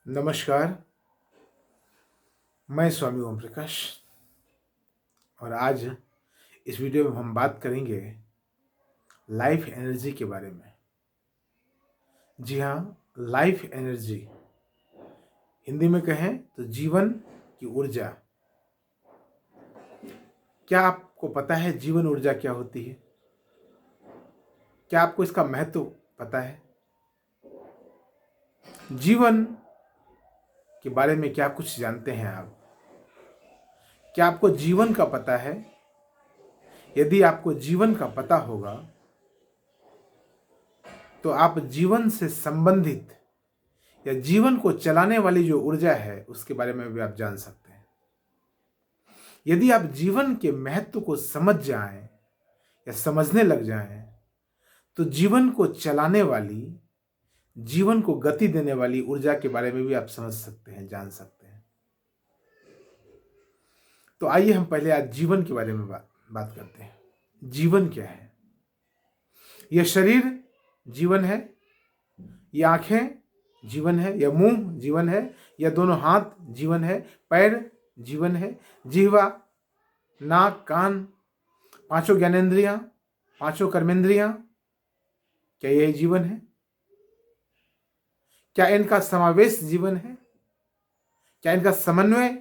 नमस्कार। मैं स्वामी ओम प्रकाश और आज इस वीडियो में हम बात करेंगे लाइफ एनर्जी के बारे में। जी हाँ, लाइफ एनर्जी हिंदी में कहें तो जीवन की ऊर्जा। क्या आपको पता है जीवन ऊर्जा क्या होती है? क्या आपको इसका महत्व पता है? जीवन के बारे में क्या कुछ जानते हैं आप? क्या आपको जीवन का पता है? यदि आपको जीवन का पता होगा तो आप जीवन से संबंधित या जीवन को चलाने वाली जो ऊर्जा है उसके बारे में भी आप जान सकते हैं। यदि आप जीवन के महत्व को समझ जाएं या समझने लग जाएं तो जीवन को चलाने वाली, जीवन को गति देने वाली ऊर्जा के बारे में भी आप समझ सकते हैं, जान सकते हैं। तो आइए हम पहले आज जीवन के बारे में बात करते हैं। जीवन क्या है? यह शरीर जीवन है, ये आंखें जीवन है, यह मुंह जीवन है, यह दोनों हाथ जीवन है, पैर जीवन है, जिह्वा, नाक, कान, पांचों ज्ञानेंद्रियां, पांचों कर्मेंद्रियां, क्या यही जीवन है? क्या इनका समावेश जीवन है? क्या इनका समन्वय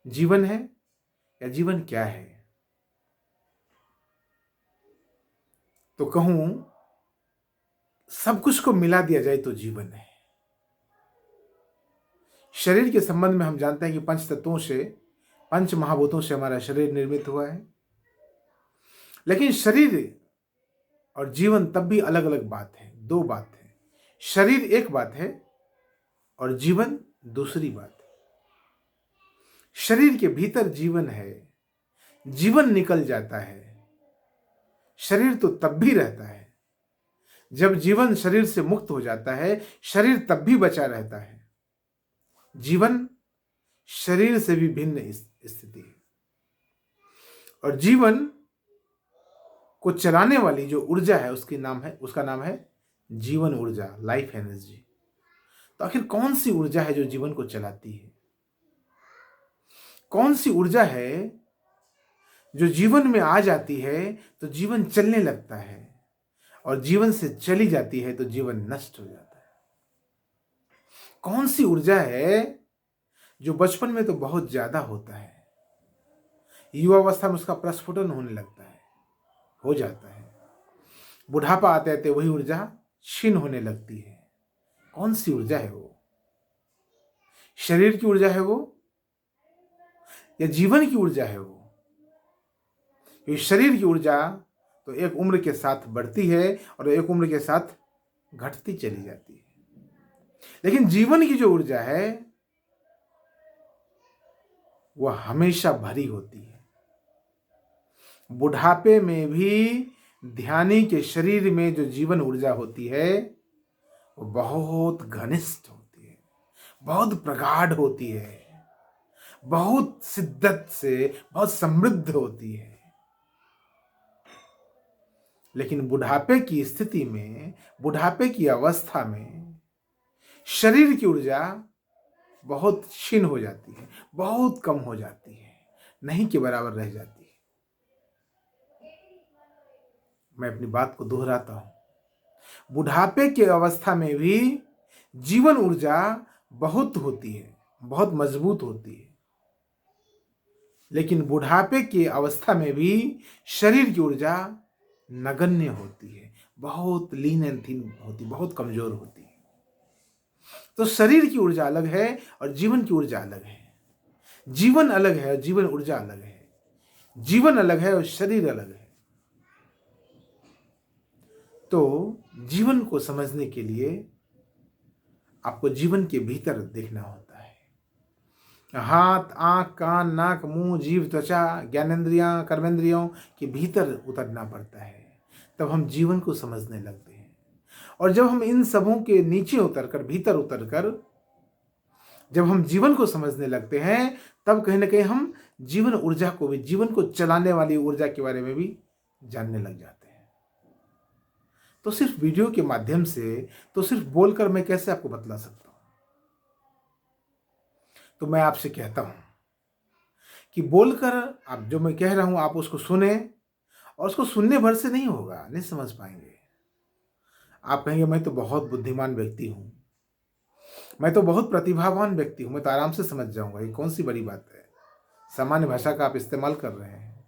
जीवन है? या जीवन क्या है? तो कहूं सब कुछ को मिला दिया जाए तो जीवन है। शरीर के संबंध में हम जानते हैं कि पंच तत्वों से, पंच महाभूतों से हमारा शरीर निर्मित हुआ है। लेकिन शरीर और जीवन तब भी अलग अलग बात है, दो बात है। शरीर एक बात है और जीवन दूसरी बात है। शरीर के भीतर जीवन है, जीवन निकल जाता है। शरीर तो तब भी रहता है जब जीवन शरीर से मुक्त हो जाता है, शरीर तब भी बचा रहता है। जीवन शरीर से भी भिन्न स्थिति है और जीवन को चलाने वाली जो ऊर्जा है उसका नाम है जीवन ऊर्जा, लाइफ एनर्जी। तो आखिर कौन सी ऊर्जा है जो जीवन को चलाती है? कौन सी ऊर्जा है जो जीवन में आ जाती है तो जीवन चलने लगता है और जीवन से चली जाती है तो जीवन नष्ट हो जाता है? कौन सी ऊर्जा है जो बचपन में तो बहुत ज्यादा होता है, युवावस्था में उसका प्रस्फुटन होने लगता है, हो जाता है, बुढ़ापा आते आते वही ऊर्जा क्षीण होने लगती है? कौन सी ऊर्जा है वो? शरीर की ऊर्जा है वो या जीवन की ऊर्जा है वो? ये शरीर की ऊर्जा तो एक उम्र के साथ बढ़ती है और एक उम्र के साथ घटती चली जाती है। लेकिन जीवन की जो ऊर्जा है वह हमेशा भरी होती है। बुढ़ापे में भी ध्यानी के शरीर में जो जीवन ऊर्जा होती है वो बहुत घनिष्ठ होती है, बहुत प्रगाढ़ होती है, बहुत शिद्दत से, बहुत समृद्ध होती है। लेकिन बुढ़ापे की स्थिति में, बुढ़ापे की अवस्था में शरीर की ऊर्जा बहुत क्षीण हो जाती है, बहुत कम हो जाती है, नहीं के बराबर रह जाती है। मैं अपनी बात को दोहराता हूं, बुढ़ापे की अवस्था में भी जीवन ऊर्जा बहुत होती है, बहुत मजबूत होती है। लेकिन बुढ़ापे की अवस्था में भी शरीर की ऊर्जा नगण्य होती है, बहुत लीन एंड थिन होती, बहुत कमजोर होती है। तो शरीर की ऊर्जा अलग है और जीवन की ऊर्जा अलग है। जीवन अलग है और जीवन ऊर्जा अलग है। जीवन अलग है और शरीर अलग है। तो जीवन को समझने के लिए आपको जीवन के भीतर देखना होता है। हाथ, आंख, कान, नाक, मुंह, जीभ, त्वचा, ज्ञानेंद्रियां, कर्मेंद्रियों के भीतर उतरना पड़ता है, तब हम जीवन को समझने लगते हैं। और जब हम इन सबों के नीचे उतरकर, भीतर उतरकर जब हम जीवन को समझने लगते हैं, तब कहीं ना कहीं हम जीवन ऊर्जा को भी, जीवन को चलाने वाली ऊर्जा के बारे में भी जानने लग जाते हैं। तो सिर्फ वीडियो के माध्यम से, तो सिर्फ बोलकर मैं कैसे आपको बतला सकता हूं? तो मैं आपसे कहता हूँ कि बोलकर आप जो मैं कह रहा हूँ आप उसको सुने, और उसको सुनने भर से नहीं होगा, नहीं समझ पाएंगे। आप कहेंगे मैं तो बहुत बुद्धिमान व्यक्ति हूँ, मैं तो बहुत प्रतिभावान व्यक्ति हूँ, मैं तो आराम से समझ जाऊंगा, ये कौन सी बड़ी बात है। सामान्य भाषा का आप इस्तेमाल कर रहे हैं,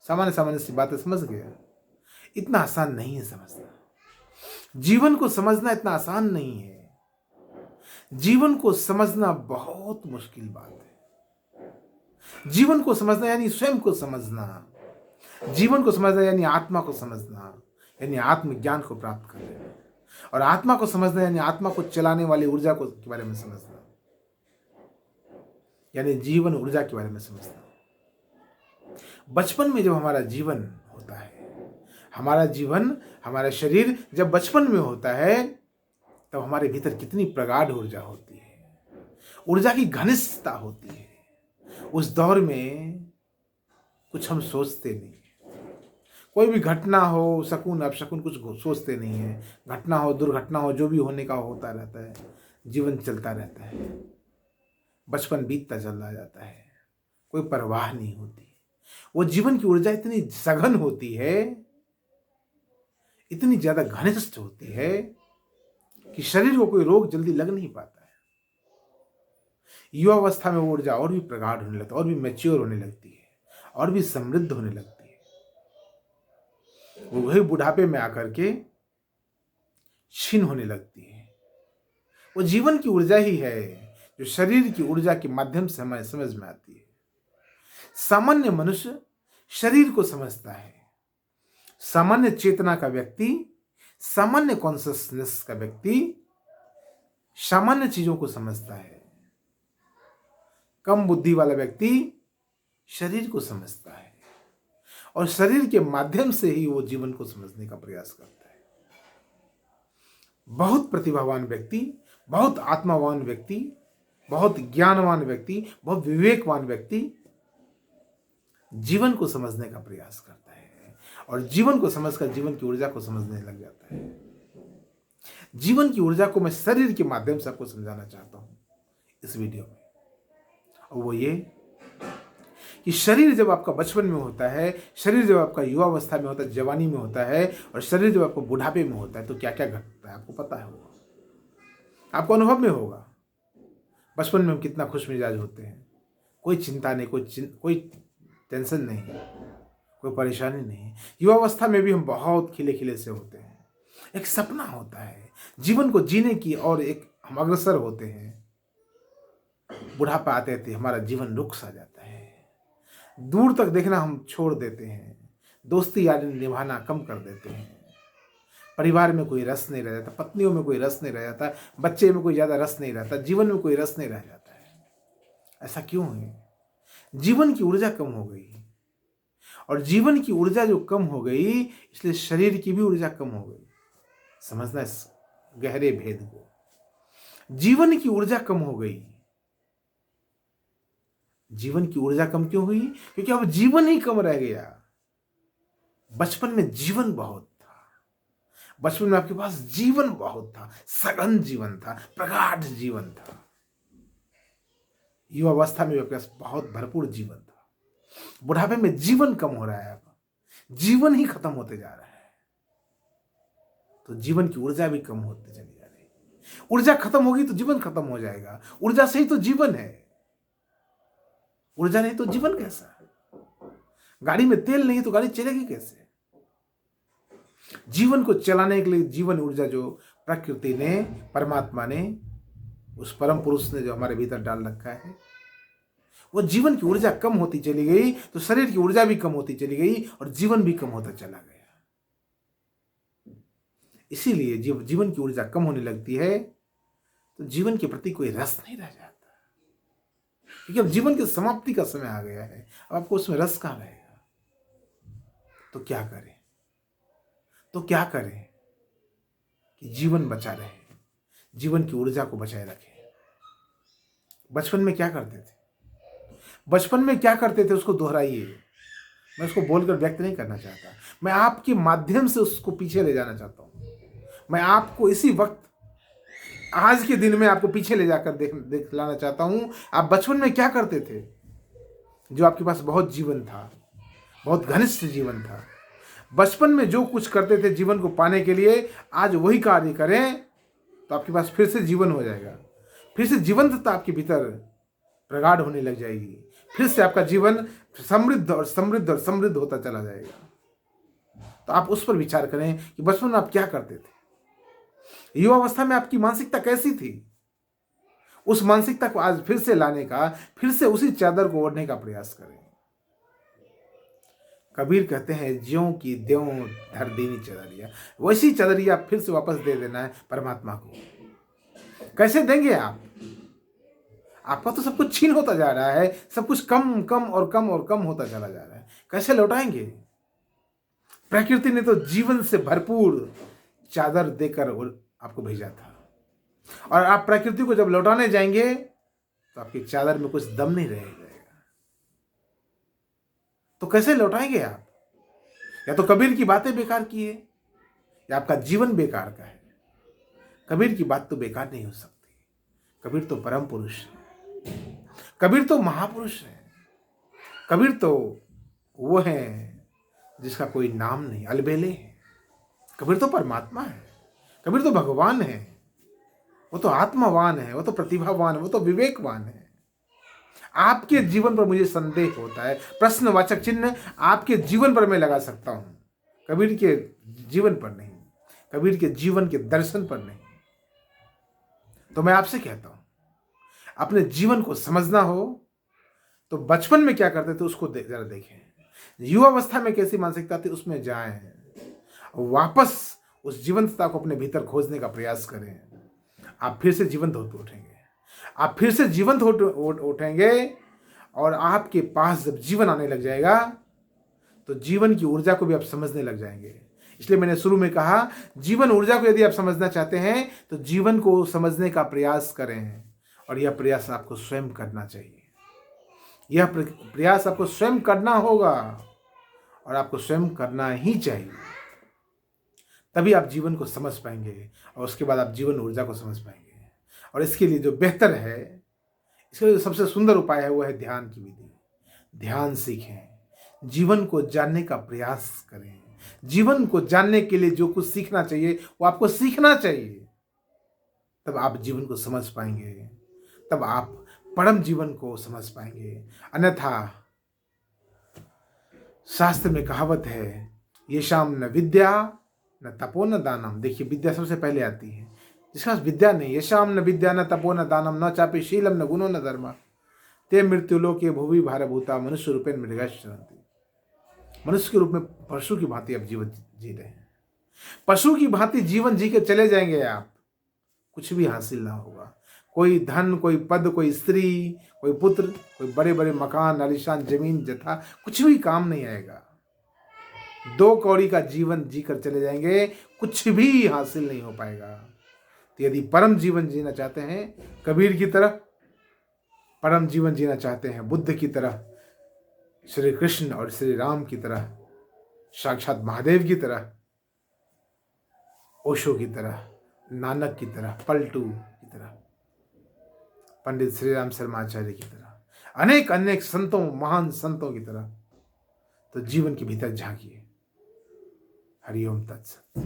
सामान्य सामान्य सी बातें समझ गया। इतना आसान नहीं है समझना। जीवन को समझना इतना आसान नहीं है। जीवन को समझना बहुत मुश्किल बात है। जीवन को समझना यानी स्वयं को समझना। जीवन को समझना यानी आत्मा को समझना, यानी आत्मज्ञान को प्राप्त कर लेना। और आत्मा को समझना यानी आत्मा को चलाने वाली ऊर्जा को के बारे में समझना, यानी जीवन ऊर्जा के बारे में समझना। बचपन में जब हमारा जीवन होता है, हमारा जीवन, हमारा शरीर जब बचपन में होता है, तब हमारे भीतर कितनी प्रगाढ़ ऊर्जा होती है, ऊर्जा की घनिष्ठता होती है। उस दौर में कुछ हम सोचते नहीं, कोई भी घटना हो, शकुन अपशकुन कुछ सोचते नहीं है। घटना हो, दुर्घटना हो, जो भी होने का होता रहता है, जीवन चलता रहता है। बचपन बीतता चला जाता है, कोई परवाह नहीं होती। वो जीवन की ऊर्जा इतनी सघन होती है, इतनी ज्यादा घनिष्ठ होती है कि शरीर को कोई रोग जल्दी लग नहीं पाता है। युवावस्था में वो ऊर्जा और भी प्रगाढ़ होने लगती है, और भी मैच्योर होने लगती है, और भी समृद्ध होने लगती है। वो वही बुढ़ापे में आकर के क्षीण होने लगती है। वो जीवन की ऊर्जा ही है जो शरीर की ऊर्जा के माध्यम से हमें समझ में आती है। सामान्य मनुष्य शरीर को समझता है। सामान्य चेतना का व्यक्ति, सामान्य कॉन्शियसनेस का व्यक्ति सामान्य चीजों को समझता है। कम बुद्धि वाला व्यक्ति शरीर को समझता है, और शरीर के माध्यम से ही वो जीवन को समझने का प्रयास करता है। बहुत प्रतिभावान व्यक्ति, बहुत आत्मावान व्यक्ति, बहुत ज्ञानवान व्यक्ति, बहुत विवेकवान व्यक्ति जीवन को समझने का प्रयास करता है, और जीवन को समझकर जीवन की ऊर्जा को समझने लग जाता है। जीवन की ऊर्जा को मैं शरीर के माध्यम से आपको समझाना चाहता हूं इस वीडियो में, और वो ये कि शरीर जब आपका बचपन में होता है, शरीर जब आपका युवावस्था में होता है, जवानी में होता है, और शरीर जब आपको बुढ़ापे में होता है, तो क्या क्या घटता है आपको पता है, होगा, आपको अनुभव में होगा। बचपन में हम कितना खुश मिजाज होते हैं, कोई चिंता नहीं, कोई टेंशन नहीं, कोई परेशानी नहीं। युवावस्था में भी हम बहुत खिले खिले से होते हैं। एक सपना होता है जीवन को जीने की, और एक हम अग्रसर होते हैं। बुढ़ापा आते आते हमारा जीवन रुक सा जाता है, दूर तक देखना हम छोड़ देते हैं, दोस्ती यारी निभाना कम कर देते हैं, परिवार में कोई रस नहीं रह जाता, पत्नियों में कोई रस नहीं रह जाता, बच्चे में कोई ज्यादा रस नहीं रहता, जीवन में कोई रस नहीं रह जाता है। ऐसा क्यों है? जीवन की ऊर्जा कम हो गई, और जीवन की ऊर्जा जो कम हो गई, इसलिए शरीर की भी ऊर्जा कम हो गई। समझना इस गहरे भेद को। जीवन की ऊर्जा कम हो गई। जीवन की ऊर्जा कम क्यों हुई? क्योंकि अब जीवन ही कम रह गया। बचपन में जीवन बहुत था, बचपन में आपके पास जीवन बहुत था, सघन जीवन था, प्रगाढ़ जीवन था। युवावस्था में आपके पास बहुत भरपूर जीवन था। बुढ़ापे में जीवन कम हो रहा है, अब जीवन ही खत्म होते जा रहा है, तो जीवन की ऊर्जा भी कम होती चली जा रही है। ऊर्जा खत्म होगी तो जीवन खत्म हो जाएगा। ऊर्जा से ही तो जीवन है, ऊर्जा नहीं तो जीवन कैसा? गाड़ी में तेल नहीं तो गाड़ी चलेगी कैसे? जीवन को चलाने के लिए जीवन ऊर्जा जो प्रकृति ने, परमात्मा ने, उस परम पुरुष ने जो हमारे भीतर डाल रखा है, वो जीवन की ऊर्जा कम होती चली गई, तो शरीर की ऊर्जा भी कम होती चली गई, और जीवन भी कम होता चला गया। इसीलिए जीवन की ऊर्जा कम होने लगती है, तो जीवन के प्रति कोई रस नहीं रह जाता, क्योंकि अब जीवन की समाप्ति का समय आ गया है। अब आपको उसमें रस कहाँ रहेगा? तो क्या करें? कि जीवन बचा रहे, जीवन की ऊर्जा को बचाए रखें। बचपन में क्या करते थे उसको दोहराइए। मैं उसको बोलकर व्यक्त नहीं करना चाहता, मैं आपके माध्यम से उसको पीछे ले जाना चाहता हूं। मैं आपको इसी वक्त आज के दिन में आपको पीछे ले जाकर दिखलाना चाहता हूं, आप बचपन में क्या करते थे जो आपके पास बहुत जीवन था, बहुत घनिष्ठ जीवन था। बचपन में जो कुछ करते थे जीवन को पाने के लिए, आज वही कार्य करें तो आपके पास फिर से जीवन हो जाएगा, फिर से जीवंतता आपके भीतर प्रगाढ़ होने लग जाएगी, फिर से आपका जीवन समृद्ध और समृद्ध और समृद्ध होता चला जाएगा। तो आप उस पर विचार करें कि बचपन में आप क्या करते थे, युवावस्था में आपकी मानसिकता कैसी थी। उस मानसिकता को आज फिर से लाने का, फिर से उसी चादर को ओढ़ने का प्रयास करें। कबीर कहते हैं, ज्यों की त्यों धर देनी चदरिया, वैसी चदरिया फिर से वापस दे देना है परमात्मा को। कैसे देंगे आप? आपका तो सब कुछ छीन होता जा रहा है, सब कुछ कम कम और कम और कम होता चला जा रहा है, कैसे लौटाएंगे? प्रकृति ने तो जीवन से भरपूर चादर देकर आपको भेजा था, और आप प्रकृति को जब लौटाने जाएंगे तो आपकी चादर में कुछ दम नहीं रह जाएगा। तो कैसे लौटाएंगे आप? या तो कबीर की बातें बेकार की है, या आपका जीवन बेकार का है। कबीर की बात तो बेकार नहीं हो सकती। कबीर तो परम पुरुष है, कबीर तो महापुरुष है, कबीर तो वो है जिसका कोई नाम नहीं, अलबेले है। कबीर तो परमात्मा है, कबीर तो भगवान है, वो तो आत्मावान है, वो तो प्रतिभावान है, वो तो विवेकवान है। आपके जीवन पर मुझे संदेह होता है, प्रश्नवाचक चिन्ह आपके जीवन पर मैं लगा सकता हूं, कबीर के जीवन पर नहीं, कबीर के जीवन के दर्शन पर नहीं। तो मैं आपसे कहता हूं, अपने जीवन को समझना हो तो बचपन में क्या करते थे उसको जरा देखें, युवावस्था में कैसी मानसिकता थी उसमें जाएं, वापस उस जीवंतता को अपने भीतर खोजने का प्रयास करें। आप फिर से जीवंत होते उठेंगे, आप फिर से जीवंत उठेंगे, और आपके पास जब जीवन आने लग जाएगा तो जीवन की ऊर्जा को भी आप समझने लग जाएंगे। इसलिए मैंने शुरू में कहा, जीवन ऊर्जा को यदि आप समझना चाहते हैं तो जीवन को समझने का प्रयास करें, और यह प्रयास आपको स्वयं करना चाहिए। यह प्रयास आपको स्वयं करना होगा, और आपको स्वयं करना ही चाहिए। तभी आप जीवन को समझ पाएंगे, और उसके बाद आप जीवन ऊर्जा को समझ पाएंगे। और इसके लिए जो बेहतर है, इसके लिए जो सबसे सुंदर उपाय है, वो है ध्यान की विधि। ध्यान सीखें, जीवन को जानने का प्रयास करें। जीवन को जानने के लिए जो कुछ सीखना चाहिए वो आपको सीखना चाहिए, तब आप जीवन को समझ पाएंगे, तब आप परम जीवन को समझ पाएंगे। अन्यथा शास्त्र में कहावत है, ये शाम न विद्या न तपो न दानम। देखिए, विद्या सबसे पहले आती है, जिसके पास विद्या नहीं, ये शाम न विद्या न तपो न दानम न चापे शीलम न गुणो न धर्म ते मृत्युलोके भुवि भारभूता मनुष्य रूपेण मृगश्चरन्ति। मनुष्य के रूप में पशु की भांति आप जीवन जी रहे हैं। पशु की भांति जीवन जी के चले जाएंगे आप, कुछ भी हासिल ना होगा। कोई धन, कोई पद, कोई स्त्री, कोई पुत्र, कोई बड़े बड़े मकान, आलीशान जमीन जथा, कुछ भी काम नहीं आएगा। 2 कौड़ी का जीवन जीकर चले जाएंगे, कुछ भी हासिल नहीं हो पाएगा। तो यदि परम जीवन जीना चाहते हैं, कबीर की तरह परम जीवन जीना चाहते हैं, बुद्ध की तरह, श्री कृष्ण और श्री राम की तरह, साक्षात महादेव की तरह, ओशो की तरह, नानक की तरह, पलटू की तरह, पंडित श्री राम शर्मा आचार्य की तरह, अनेक अनेक संतों, महान संतों की तरह, तो जीवन के भीतर झांकिए। हरिओम तत्सत।